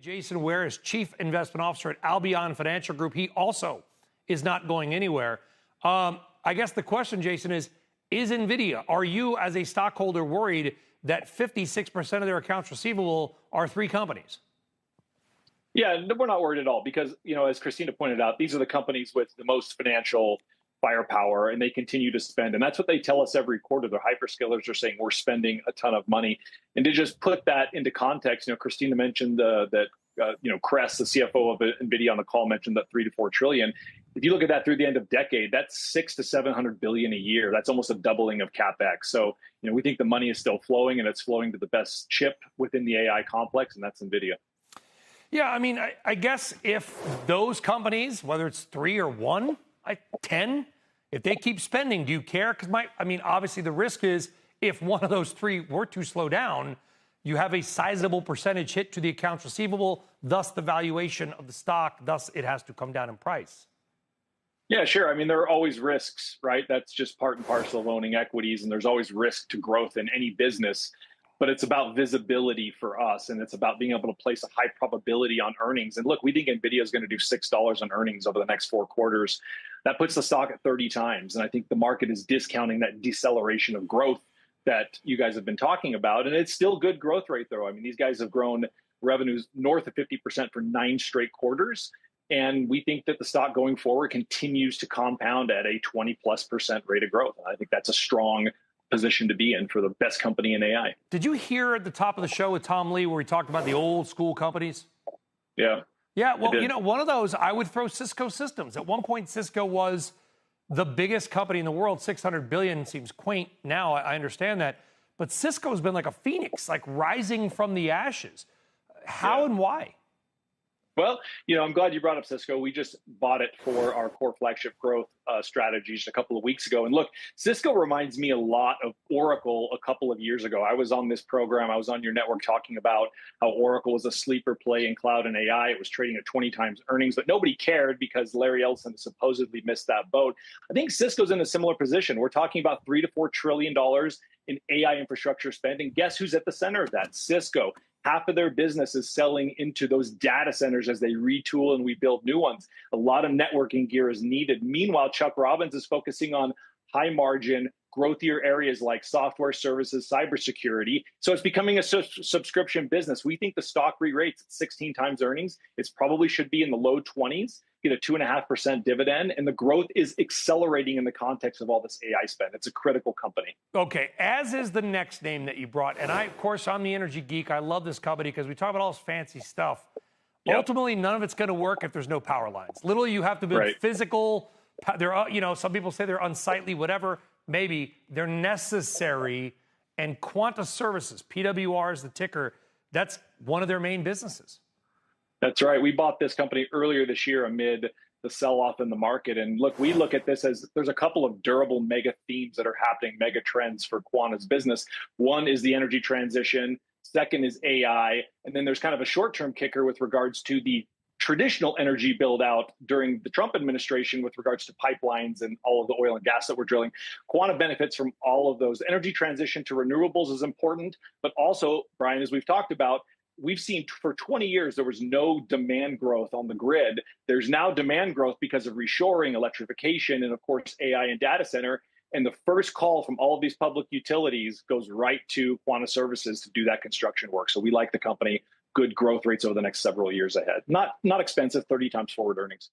Jason Ware is Chief Investment Officer at Albion Financial Group. He also is not going anywhere. I guess the question, Jason, is Nvidia, are you as a stockholder worried that 56% of their accounts receivable are three companies? Yeah, no, we're not worried at all because, as Christina pointed out, these are the companies with the most financial firepower, and they continue to spend. And that's what they tell us every quarter. The hyperscalers are saying we're spending a ton of money. And to just put that into context, Christina mentioned that Kress, the CFO of Nvidia on the call, mentioned that 3 to 4 trillion. If you look at that through the end of decade, that's 6 to 700 billion a year. That's almost a doubling of capex. So, we think the money is still flowing, and it's flowing to the best chip within the AI complex, and that's Nvidia. Yeah, I mean, I guess if those companies, whether it's 3 or 1, 10, if they keep spending, do you care? Because obviously the risk is if one of those 3 were to slow down, you have a sizable percentage hit to the accounts receivable, thus the valuation of the stock, thus it has to come down in price. Yeah, sure. There are always risks, right? That's just part and parcel of owning equities, and there's always risk to growth in any business. But it's about visibility for us, and it's about being able to place a high probability on earnings. And look, we think Nvidia is going to do $6 on earnings over the next 4 quarters. That puts the stock at 30 times. And I think the market is discounting that deceleration of growth that you guys have been talking about. And it's still good growth rate, though. These guys have grown revenues north of 50% for 9 straight quarters. And we think that the stock going forward continues to compound at a 20+% rate of growth. And I think that's a strong position to be in for the best company in AI. Did you hear at the top of the show with Tom Lee where he talked about the old school companies? Yeah. Yeah, well, one of those, I would throw Cisco Systems. At one point, Cisco was the biggest company in the world. 600 billion seems quaint now. I understand that. But Cisco's been like a phoenix, like rising from the ashes. How and why? Well, I'm glad you brought up Cisco. We just bought it for our core flagship growth strategies a couple of weeks ago. And look, Cisco reminds me a lot of Oracle a couple of years ago. I was on this program. I was on your network talking about how Oracle was a sleeper play in cloud and AI. It was trading at 20 times earnings, but nobody cared because Larry Ellison supposedly missed that boat. I think Cisco's in a similar position. We're talking about $3 to $4 trillion in AI infrastructure spending. Guess who's at the center of that? Cisco. Half of their business is selling into those data centers as they retool and we build new ones. A lot of networking gear is needed. Meanwhile, Chuck Robbins is focusing on high margin, growthier areas like software services, cybersecurity. So it's becoming a subscription business. We think the stock re-rates at 16 times earnings. It probably should be in the low 20s, get a 2.5% dividend. And the growth is accelerating in the context of all this AI spend. It's a critical company. Okay, as is the next name that you brought. And of course, I'm the energy geek. I love this company because we talk about all this fancy stuff. Yep. Ultimately, none of it's going to work if there's no power lines. Literally, you have to build physical. Some people say they're unsightly, whatever. Maybe they're necessary. And Quanta Services, PWR is the ticker. That's one of their main businesses. That's right. We bought this company earlier this year amid the sell-off in the market. And look, we look at this as there's a couple of durable mega themes that are happening, mega trends for Quanta's business. One is the energy transition. Second is AI. And then there's kind of a short-term kicker with regards to the traditional energy build out during the Trump administration with regards to pipelines and all of the oil and gas that we're drilling. Quanta benefits from all of those. Energy transition to renewables is important, but also, Brian, as we've talked about, we've seen for 20 years, there was no demand growth on the grid. There's now demand growth because of reshoring, electrification, and of course, AI and data center. And the first call from all of these public utilities goes right to Quanta Services to do that construction work. So we like the company, good growth rates over the next several years ahead. Not expensive, 30 times forward earnings.